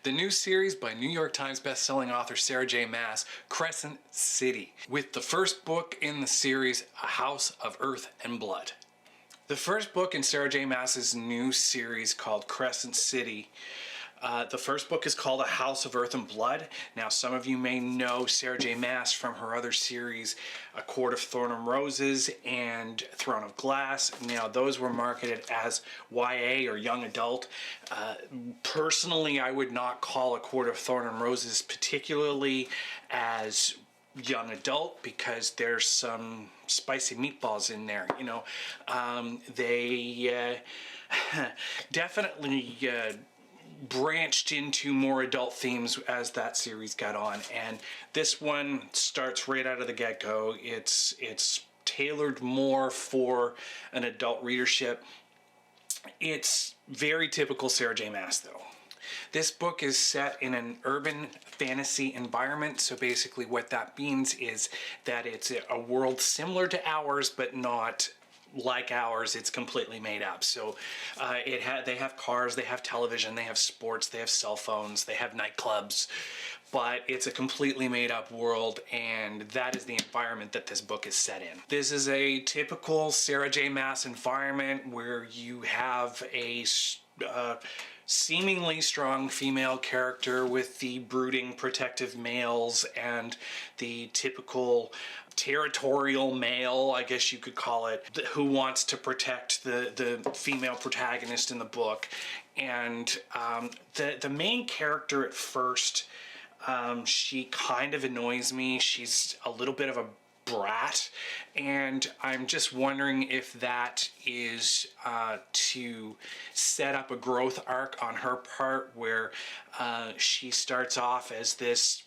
the new series by New York Times bestselling author Sarah J. Maas, Crescent City, with the first book in the series, A House of Earth and Blood. The first book in Sarah J. Maas's new series called Crescent City. The first book is called A House of Earth and Blood. Now, some of you may know Sarah J. Maas from her other series, A Court of Thorn and Roses and Throne of Glass. Now, those were marketed as YA or young adult. Personally, I would not call A Court of Thorn and Roses particularly as young adult because there's some spicy meatballs in there, you know. They definitely branched into more adult themes as that series got on, and this one starts right out of the get-go. It's tailored more for an adult readership. It's very typical Sarah J. Maas, though. This book is set in an urban fantasy environment, so basically what that means is that it's a world similar to ours, but not like ours. It's completely made up. So they have cars, they have television, they have sports, they have cell phones, they have nightclubs, but it's a completely made up world, and that is the environment that this book is set in. This is a typical Sarah J. Maas environment where you have a seemingly strong female character with the brooding protective males and the typical territorial male, I guess you could call it, who wants to protect the female protagonist in the book. And the main character at first, she kind of annoys me. She's a little bit of a brat, and I'm just wondering if that is to set up a growth arc on her part where she starts off as this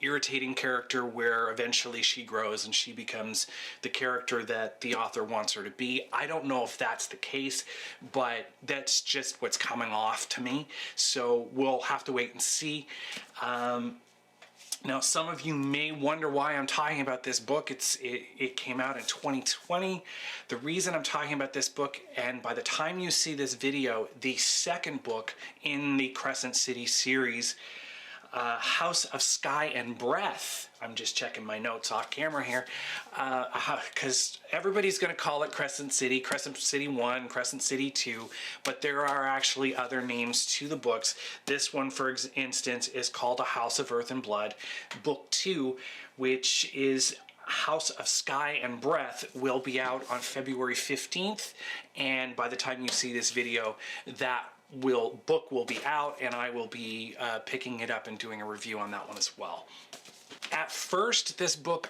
irritating character where eventually she grows and she becomes the character that the author wants her to be. I don't know if that's the case, but that's just what's coming off to me, so we'll have to wait and see. Now, some of you may wonder why I'm talking about this book. It came out in 2020. The reason I'm talking about this book, and by the time you see this video, the second book in the Crescent City series, House of Sky and Breath. I'm just checking my notes off camera here, because everybody's going to call it Crescent City 1, Crescent City 2, but there are actually other names to the books. This one, for instance, is called A House of Earth and Blood. Book 2, which is House of Sky and Breath, will be out on February 15th, and by the time you see this video, that book will be out, and I will be picking it up and doing a review on that one as well. At first, this book,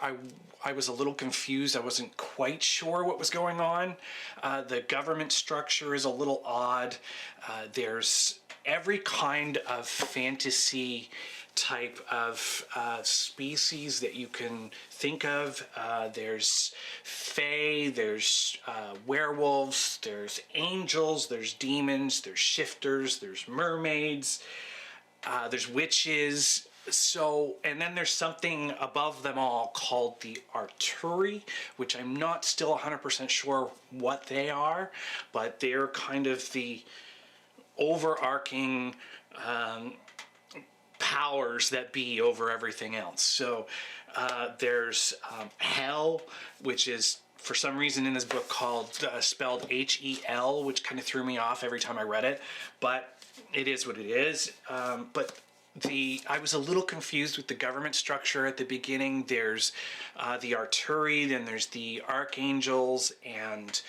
I was a little confused. I wasn't quite sure what was going on. The government structure is a little odd. There's every kind of fantasy type of species that you can think of. There's fae, there's werewolves, there's angels, there's demons, there's shifters, there's mermaids, there's witches. So, and then there's something above them all called the Arturi, which I'm not still 100% sure what they are, but they're kind of the overarching powers that be over everything else. So there's Hell, which is for some reason in this book spelled H-E-L, which kind of threw me off every time I read it, but it is what it is. But I was a little confused with the government structure at the beginning. There's the Arturi, then there's the Archangels, and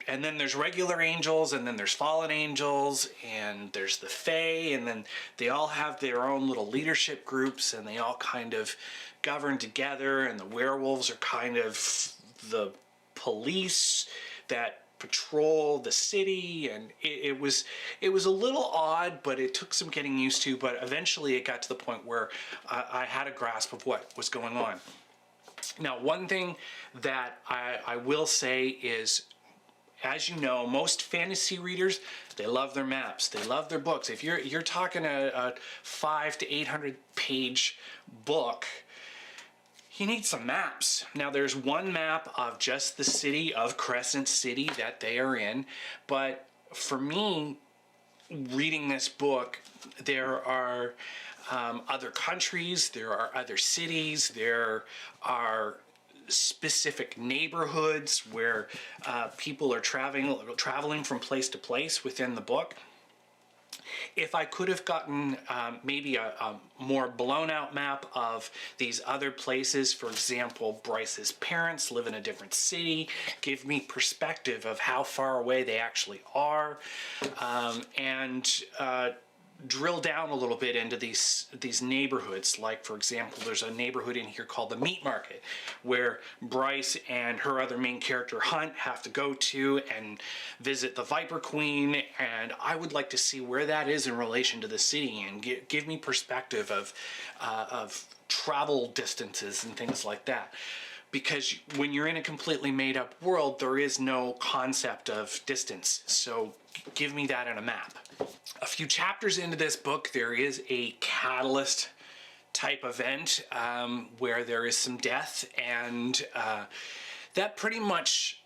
and then there's regular angels, and then there's fallen angels, and there's the fae, and then they all have their own little leadership groups, and they all kind of govern together, and the werewolves are kind of the police that patrol the city, and it was a little odd, but it took some getting used to, but eventually it got to the point where I had a grasp of what was going on. Now, one thing that I will say is, as you know, most fantasy readers, they love their maps, they love their books. If you're talking a 500 to 800 page book, you need some maps. Now, there's one map of just the city of Crescent City that they are in, but for me, reading this book, there are other countries, there are other cities, there are specific neighborhoods where people are traveling from place to place within the book. If I could have gotten maybe a more blown out map of these other places, for example, Bryce's parents live in a different city, give me perspective of how far away they actually are, and drill down a little bit into these neighborhoods. Like, for example, there's a neighborhood in here called the Meat Market, where Bryce and her other main character Hunt have to go to and visit the Viper Queen, and I would like to see where that is in relation to the city, and give me perspective of travel distances and things like that. Because when you're in a completely made up world, there is no concept of distance. So give me that in a map. A few chapters into this book, there is a catalyst type event where there is some death, and that pretty much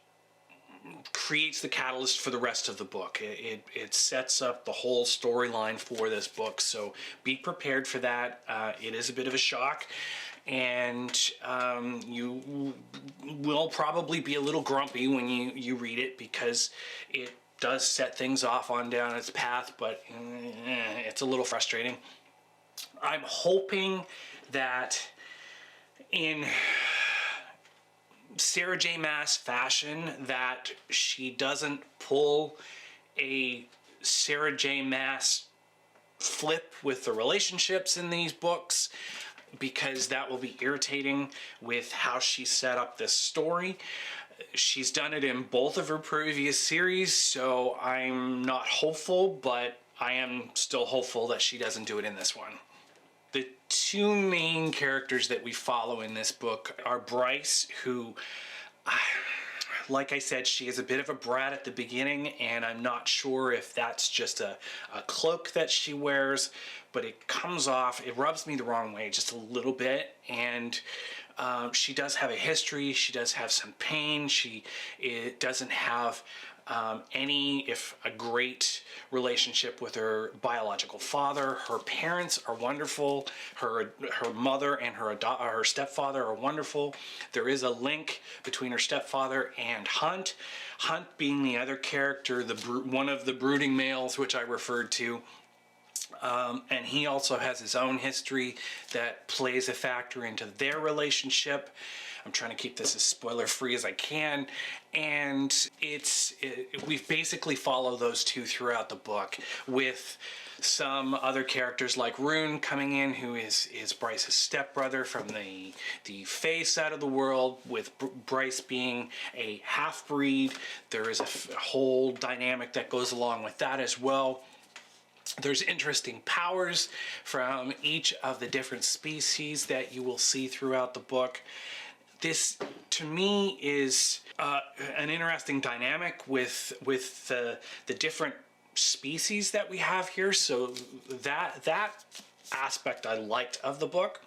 creates the catalyst for the rest of the book. It sets up the whole storyline for this book, so be prepared for that. It is a bit of a shock, and you will probably be a little grumpy when you read it, because it does set things off on down its path, but it's a little frustrating. I'm hoping that in Sarah J. Maas fashion, that she doesn't pull a Sarah J. Maas flip with the relationships in these books, because that will be irritating with how she set up this story. She's done it in both of her previous series, so I'm not hopeful, but I am still hopeful that she doesn't do it in this one. The two main characters that we follow in this book are Bryce, who, like I said, she is a bit of a brat at the beginning, and I'm not sure if that's just a cloak that she wears, but it comes off, it rubs me the wrong way just a little bit, and she does have a history, she does have some pain, it doesn't have if a great relationship with her biological father. Her parents are wonderful. Her mother and her stepfather are wonderful. There is a link between her stepfather and Hunt. Hunt being the other character, one of the brooding males, which I referred to. And he also has his own history that plays a factor into their relationship. I'm trying to keep this as spoiler-free as I can, and we basically follow those two throughout the book, with some other characters like Rune coming in, who is Bryce's stepbrother from the Fae side of the world, with Bryce being a half-breed. There is a whole dynamic that goes along with that as well. There's interesting powers from each of the different species that you will see throughout the book. This, to me, is an interesting dynamic with the different species that we have here. So that aspect I liked of the book.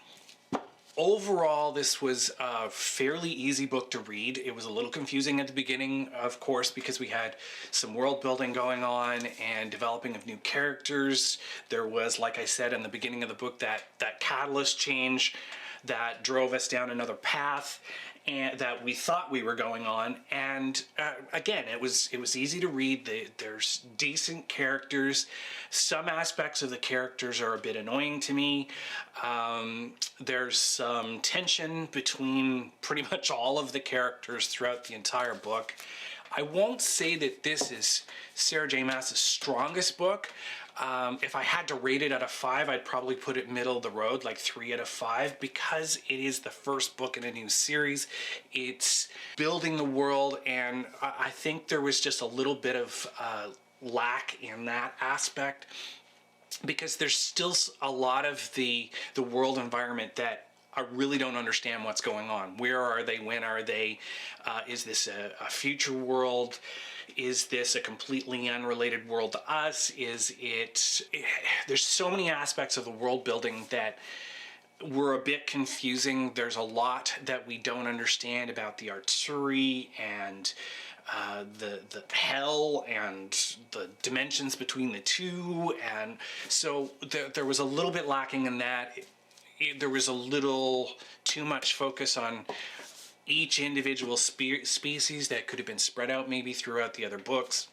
Overall, this was a fairly easy book to read. It was a little confusing at the beginning, of course, because we had some world building going on and developing of new characters. There was, like I said in the beginning of the book, that catalyst change that drove us down another path, and that we thought we were going on. And again, it was easy to read. There's decent characters. Some aspects of the characters are a bit annoying to me. There's some tension between pretty much all of the characters throughout the entire book. I won't say that this is Sarah J. Maas's strongest book. If I had to rate it out of 5, I'd probably put it middle of the road, like 3 out of 5, because it is the first book in a new series. It's building the world, and I think there was just a little bit of lack in that aspect, because there's still a lot of the world environment that I really don't understand what's going on. Where are they? When are they? Is this a future world? Is this a completely unrelated world to us? There's so many aspects of the world building that were a bit confusing. There's a lot that we don't understand about the artillery and the hell and the dimensions between the two, and so there was a little bit lacking in that. There was a little too much focus on each individual species that could have been spread out maybe throughout the other books.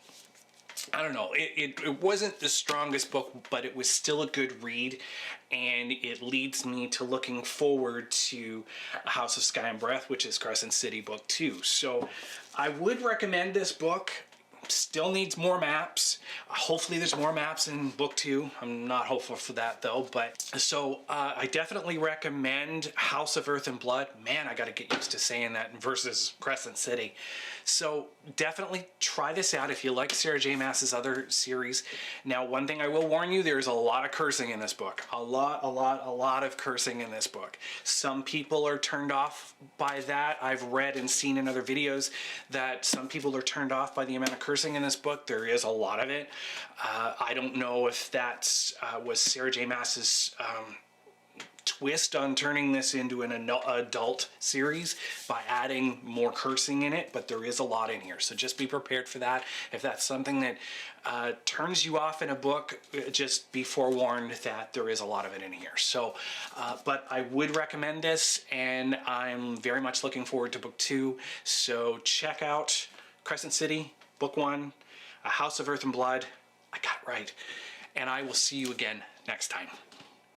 I don't know. It wasn't the strongest book, but it was still a good read, and it leads me to looking forward to House of Sky and Breath, which is Crescent City Book 2. So I would recommend this book. Still needs more maps. Hopefully there's more maps in book 2. I'm not hopeful for that though, but so I definitely recommend House of Earth and Blood. Man, I got to get used to saying that versus Crescent City. So definitely try this out if you like Sarah J. Maas's other series. Now, one thing I will warn you, there's a lot of cursing in this book. A lot of cursing in this book. Some people are turned off by that. I've read and seen in other videos that some people are turned off by the amount of cursing in this book. There is a lot of it. I don't know if that was Sarah J. Maas's twist on turning this into an adult series by adding more cursing in it, but there is a lot in here, so just be prepared for that. If that's something that turns you off in a book, just be forewarned that there is a lot of it in here. So but I would recommend this, and I'm very much looking forward to book 2. So check out Crescent City book 1, A House of Earth and Blood. I got it right, and I will see you again next time.